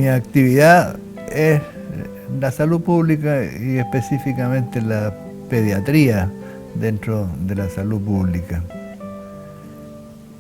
Mi actividad es la salud pública y específicamente la pediatría dentro de la salud pública.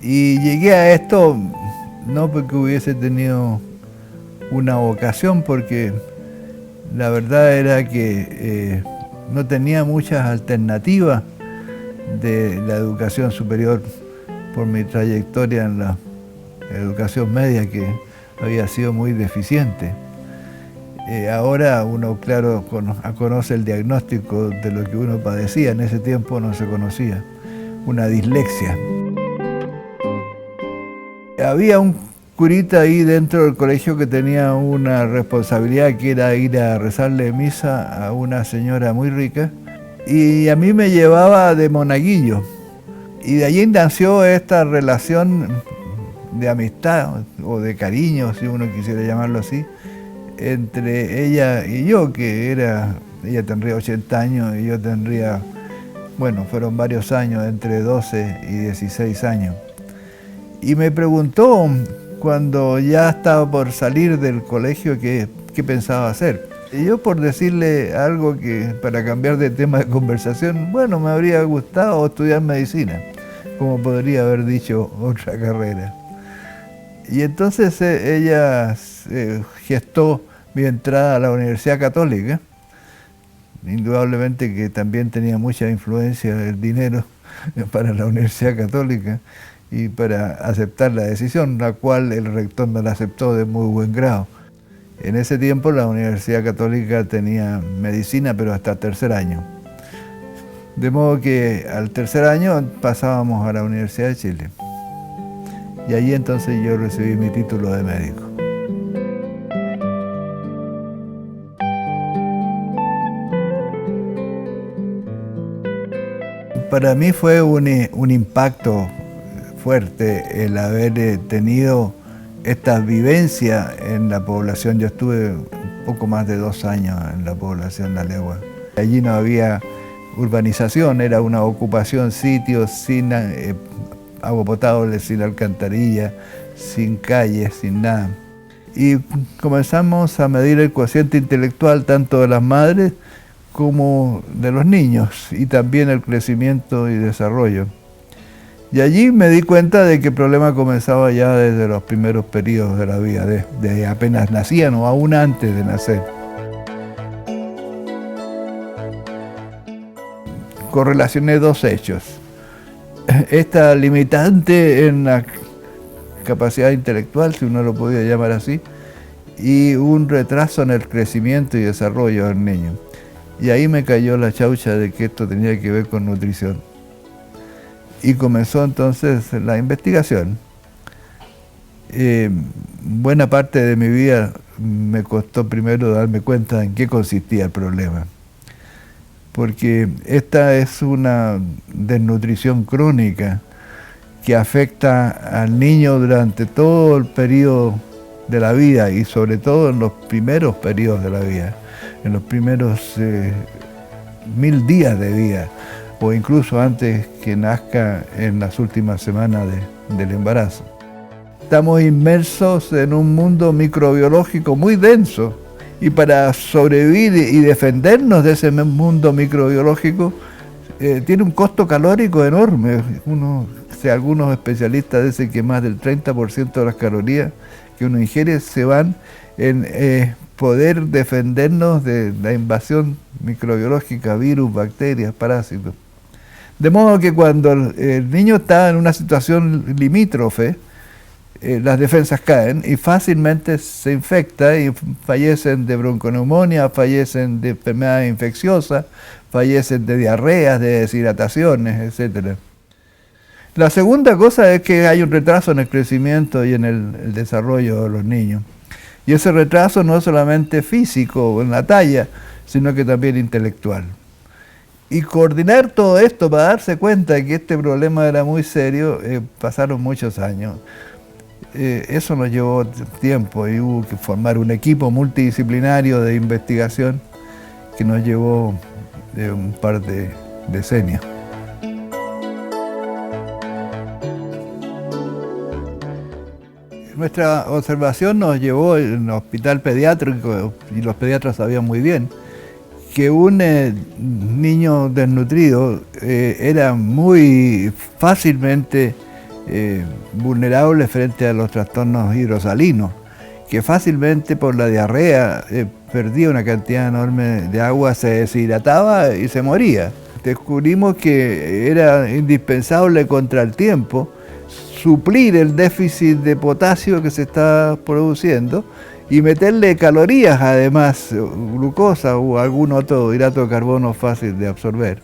Y llegué a esto no porque hubiese tenido una vocación, porque la verdad era que no tenía muchas alternativas de la educación superior por mi trayectoria en la educación media, que había sido muy deficiente. Ahora uno, claro, conoce el diagnóstico de lo que uno padecía. En ese tiempo no se conocía, una dislexia. Había un curita ahí dentro del colegio que tenía una responsabilidad, que era ir a rezarle misa a una señora muy rica, y a mí me llevaba de monaguillo. Y de allí nació esta relación de amistad o de cariño, si uno quisiera llamarlo así, entre ella y yo, ella tendría 80 años y yo tendría, bueno, fueron varios años, entre 12 y 16 años. Y me preguntó, cuando ya estaba por salir del colegio, qué pensaba hacer. Y yo, por decirle algo que, para cambiar de tema de conversación, bueno, me habría gustado estudiar medicina, como podría haber dicho otra carrera. Y entonces ella gestó mi entrada a la Universidad Católica. Indudablemente que también tenía mucha influencia el dinero para la Universidad Católica y para aceptar la decisión, la cual el rector no la aceptó de muy buen grado. En ese tiempo la Universidad Católica tenía medicina, pero hasta tercer año. De modo que al tercer año pasábamos a la Universidad de Chile. Y allí entonces yo recibí mi título de médico. Para mí fue un impacto fuerte el haber tenido esta vivencia en la población. Yo estuve un poco más de 2 años en la población de La Legua. Allí no había urbanización, era una ocupación, sitios sin agua potable, sin alcantarilla, sin calles, sin nada. Y comenzamos a medir el cociente intelectual tanto de las madres como de los niños, y también el crecimiento y desarrollo. Y allí me di cuenta de que el problema comenzaba ya desde los primeros periodos de la vida, desde apenas nacían o aún antes de nacer. Correlacioné 2 hechos. Esta limitante en la capacidad intelectual, si uno lo podía llamar así, y un retraso en el crecimiento y desarrollo del niño. Y ahí me cayó la chaucha de que esto tenía que ver con nutrición. Y comenzó entonces la investigación. Buena parte de mi vida me costó primero darme cuenta en qué consistía el problema. Porque esta es una desnutrición crónica que afecta al niño durante todo el periodo de la vida y sobre todo en los primeros periodos de la vida, en los primeros 1000 días de vida, o incluso antes que nazca, en las últimas semanas del embarazo. Estamos inmersos en un mundo microbiológico muy denso, y para sobrevivir y defendernos de ese mundo microbiológico tiene un costo calórico enorme. Algunos especialistas dicen que más del 30% de las calorías que uno ingiere se van en poder defendernos de la invasión microbiológica, virus, bacterias, parásitos. De modo que cuando el niño está en una situación limítrofe, las defensas caen y fácilmente se infecta y fallecen de bronconeumonía, fallecen de enfermedades infecciosas, fallecen de diarreas, de deshidrataciones, etc. La segunda cosa es que hay un retraso en el crecimiento y en el desarrollo de los niños. Y ese retraso no es solamente físico, en la talla, sino que también intelectual. Y coordinar todo esto para darse cuenta de que este problema era muy serio, pasaron muchos años. Eso nos llevó tiempo y hubo que formar un equipo multidisciplinario de investigación que nos llevó un par de decenios. Nuestra observación nos llevó en el hospital pediátrico, y los pediatras sabían muy bien, que un niño desnutrido era muy fácilmente vulnerable frente a los trastornos hidrosalinos, que fácilmente por la diarrea perdía una cantidad enorme de agua, se deshidrataba y se moría. Descubrimos que era indispensable contra el tiempo suplir el déficit de potasio que se está produciendo y meterle calorías, además, glucosa o algún otro hidrato de carbono fácil de absorber.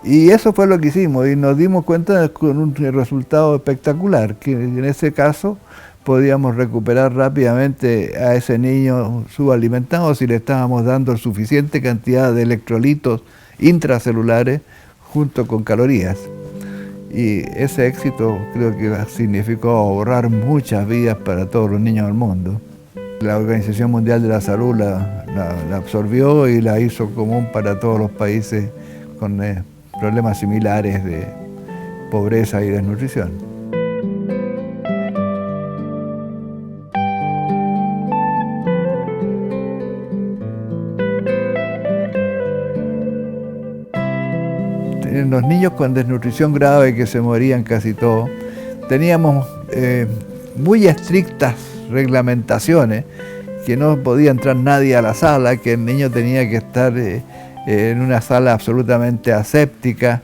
Y eso fue lo que hicimos y nos dimos cuenta con un resultado espectacular, que en ese caso podíamos recuperar rápidamente a ese niño subalimentado si le estábamos dando suficiente cantidad de electrolitos intracelulares junto con calorías. Y ese éxito creo que significó ahorrar muchas vidas para todos los niños del mundo. La Organización Mundial de la Salud la absorbió y la hizo común para todos los países con problemas similares de pobreza y desnutrición. En los niños con desnutrición grave, que se morían casi todos, teníamos muy estrictas reglamentaciones, que no podía entrar nadie a la sala, que el niño tenía que estar en una sala absolutamente aséptica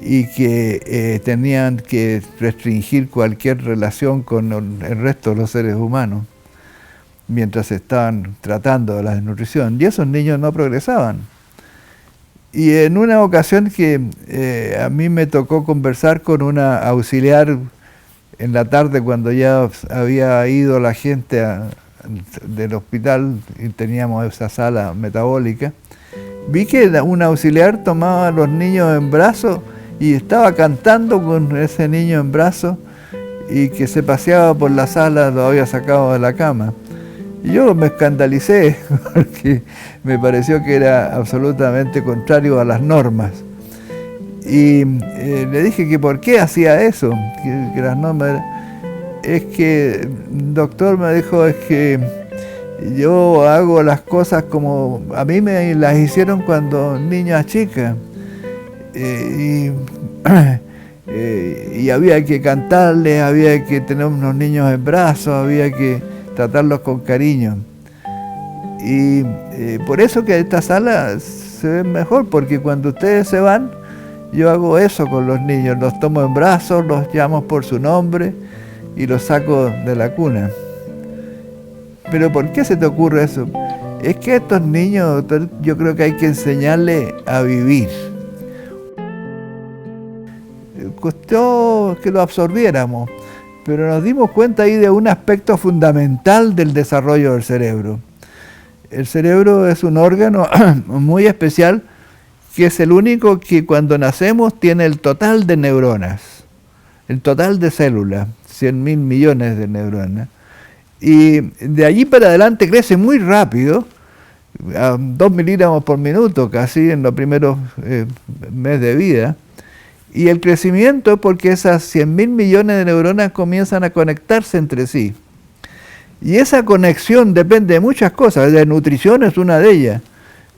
y que tenían que restringir cualquier relación con el resto de los seres humanos mientras estaban tratando de la desnutrición, y esos niños no progresaban. Y en una ocasión que a mí me tocó conversar con una auxiliar en la tarde, cuando ya había ido la gente del hospital y teníamos esa sala metabólica, vi que una auxiliar tomaba a los niños en brazos y estaba cantando con ese niño en brazos, y que se paseaba por la sala, lo había sacado de la cama. Y yo me escandalicé porque me pareció que era absolutamente contrario a las normas. Y le dije que por qué hacía eso, que las normas... Es que, doctor, me dijo, es que yo hago las cosas como a mí me las hicieron cuando niña chica. Y había que cantarles, había que tener unos niños en brazos, había que tratarlos con cariño. Y por eso que esta sala se ve mejor, porque cuando ustedes se van, yo hago eso con los niños, los tomo en brazos, los llamo por su nombre y los saco de la cuna. Pero ¿por qué se te ocurre eso? Es que a estos niños, doctor, yo creo que hay que enseñarles a vivir. Costó que lo absorbiéramos, pero nos dimos cuenta ahí de un aspecto fundamental del desarrollo del cerebro. El cerebro es un órgano muy especial, que es el único que cuando nacemos tiene el total de neuronas, el total de células, 100.000 millones de neuronas. Y de allí para adelante crece muy rápido, a 2 miligramos por minuto casi en los primeros meses de vida. Y el crecimiento es porque esas 100.000 millones de neuronas comienzan a conectarse entre sí. Y esa conexión depende de muchas cosas, la nutrición es una de ellas,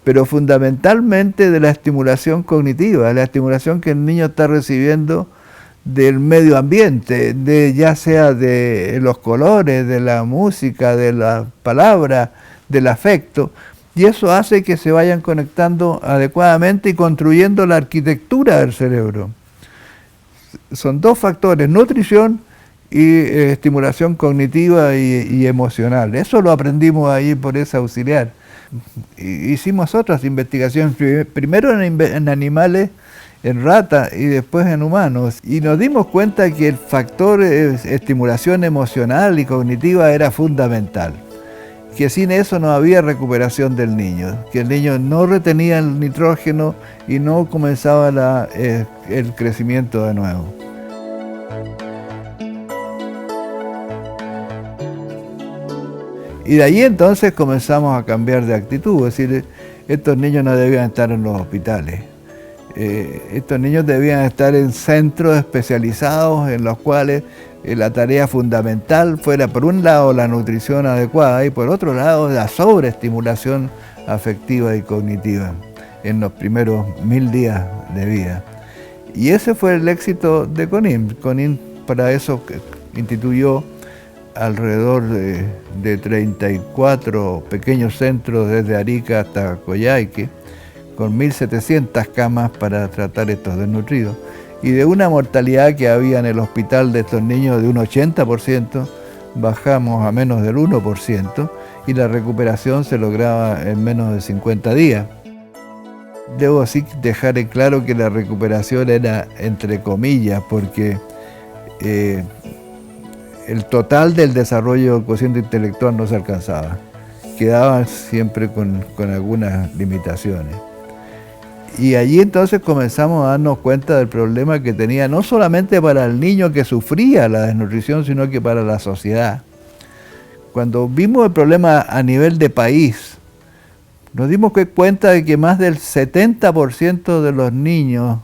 pero fundamentalmente de la estimulación cognitiva, la estimulación que el niño está recibiendo del medio ambiente, ya sea de los colores, de la música, de la palabra, del afecto, y eso hace que se vayan conectando adecuadamente y construyendo la arquitectura del cerebro. Son dos factores, nutrición y estimulación cognitiva y emocional. Eso lo aprendimos ahí por esa auxiliar. Hicimos otras investigaciones, primero en animales, en ratas y después en humanos, y nos dimos cuenta que el factor estimulación emocional y cognitiva era fundamental, que sin eso no había recuperación del niño, que el niño no retenía el nitrógeno y no comenzaba el crecimiento de nuevo. Y de ahí entonces comenzamos a cambiar de actitud, es decir, estos niños no debían estar en los hospitales. Estos niños debían estar en centros especializados en los cuales la tarea fundamental fuera, por un lado, la nutrición adecuada y por otro lado, la sobreestimulación afectiva y cognitiva en los primeros 1000 días de vida. Y ese fue el éxito de CONIN. CONIN para eso instituyó alrededor de 34 pequeños centros desde Arica hasta Coyhaique, con 1.700 camas para tratar estos desnutridos. Y de una mortalidad que había en el hospital de estos niños de un 80%, bajamos a menos del 1% y la recuperación se lograba en menos de 50 días. Debo así dejar en claro que la recuperación era entre comillas, porque el total del desarrollo del cociente intelectual no se alcanzaba. Quedaba siempre con algunas limitaciones. Y allí entonces comenzamos a darnos cuenta del problema que tenía, no solamente para el niño que sufría la desnutrición, sino que para la sociedad. Cuando vimos el problema a nivel de país, nos dimos cuenta de que más del 70% de los niños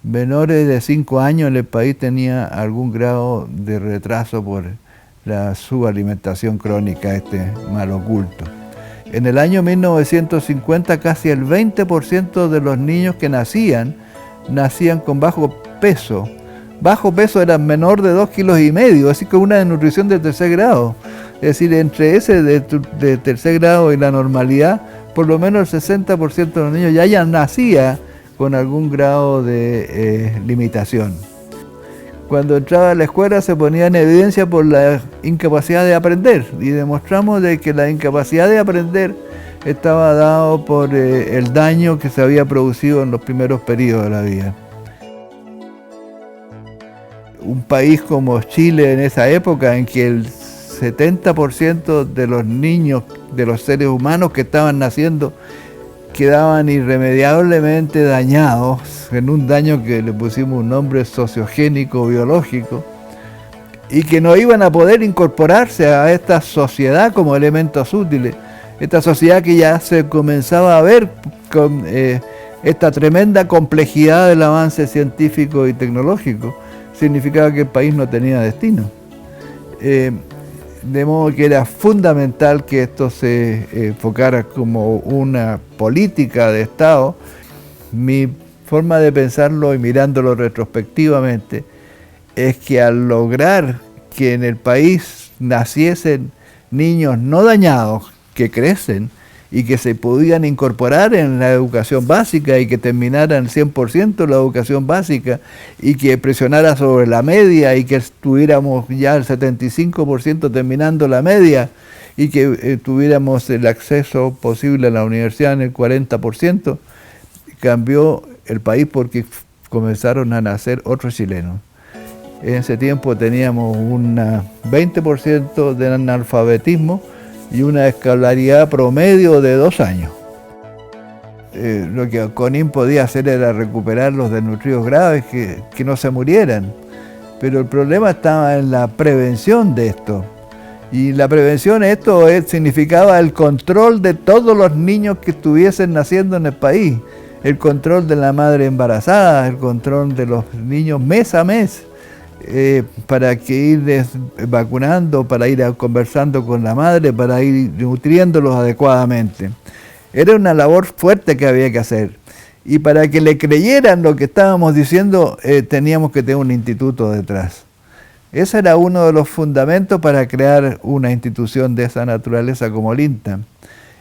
menores de 5 años en el país tenía algún grado de retraso por la subalimentación crónica, este mal oculto. En el año 1950 casi el 20% de los niños que nacían con bajo peso. Bajo peso era menor de 2,5 kilos, así que una desnutrición de tercer grado. Es decir, entre ese de tercer grado y la normalidad, por lo menos el 60% de los niños ya nacía con algún grado de limitación. Cuando entraba a la escuela se ponía en evidencia por la incapacidad de aprender y demostramos de que la incapacidad de aprender estaba dado por el daño que se había producido en los primeros periodos de la vida. Un país como Chile en esa época, en que el 70% de los niños, de los seres humanos que estaban naciendo, quedaban irremediablemente dañados, en un daño que le pusimos un nombre sociogénico biológico, y que no iban a poder incorporarse a esta sociedad como elementos útiles, esta sociedad que ya se comenzaba a ver con esta tremenda complejidad del avance científico y tecnológico, significaba que el país no tenía destino. De modo que era fundamental que esto se enfocara como una política de Estado. Mi forma de pensarlo y mirándolo retrospectivamente es que al lograr que en el país naciesen niños no dañados, que crecen y que se podían incorporar en la educación básica y que terminaran 100% la educación básica y que presionara sobre la media y que estuviéramos ya el 75% terminando la media y que tuviéramos el acceso posible a la universidad en el 40%, cambió el país porque comenzaron a nacer otros chilenos. En ese tiempo teníamos un 20% de analfabetismo y una escolaridad promedio de 2 años. Lo que CONIN podía hacer era recuperar los desnutridos graves, que no se murieran. Pero el problema estaba en la prevención de esto. Y la prevención, significaba el control de todos los niños que estuviesen naciendo en el país. El control de la madre embarazada, el control de los niños mes a mes. Para que ir vacunando, para ir conversando con la madre, para ir nutriéndolos adecuadamente. Era una labor fuerte que había que hacer. Y para que le creyeran lo que estábamos diciendo, teníamos que tener un instituto detrás. Ese era uno de los fundamentos para crear una institución de esa naturaleza como el INTA.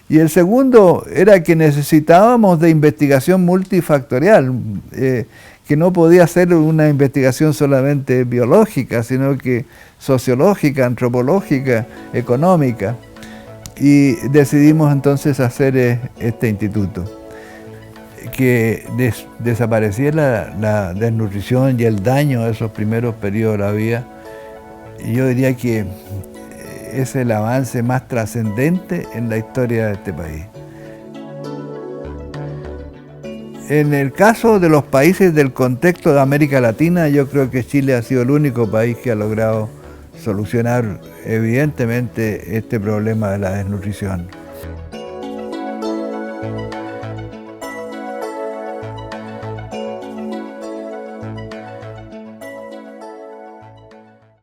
Y el segundo era que necesitábamos de investigación multifactorial, que no podía ser una investigación solamente biológica, sino que sociológica, antropológica, económica. Y decidimos entonces hacer este instituto, que desapareciera la desnutrición y el daño de esos primeros periodos de la vida. Y yo diría que es el avance más trascendente en la historia de este país. En el caso de los países del contexto de América Latina, yo creo que Chile ha sido el único país que ha logrado solucionar evidentemente este problema de la desnutrición.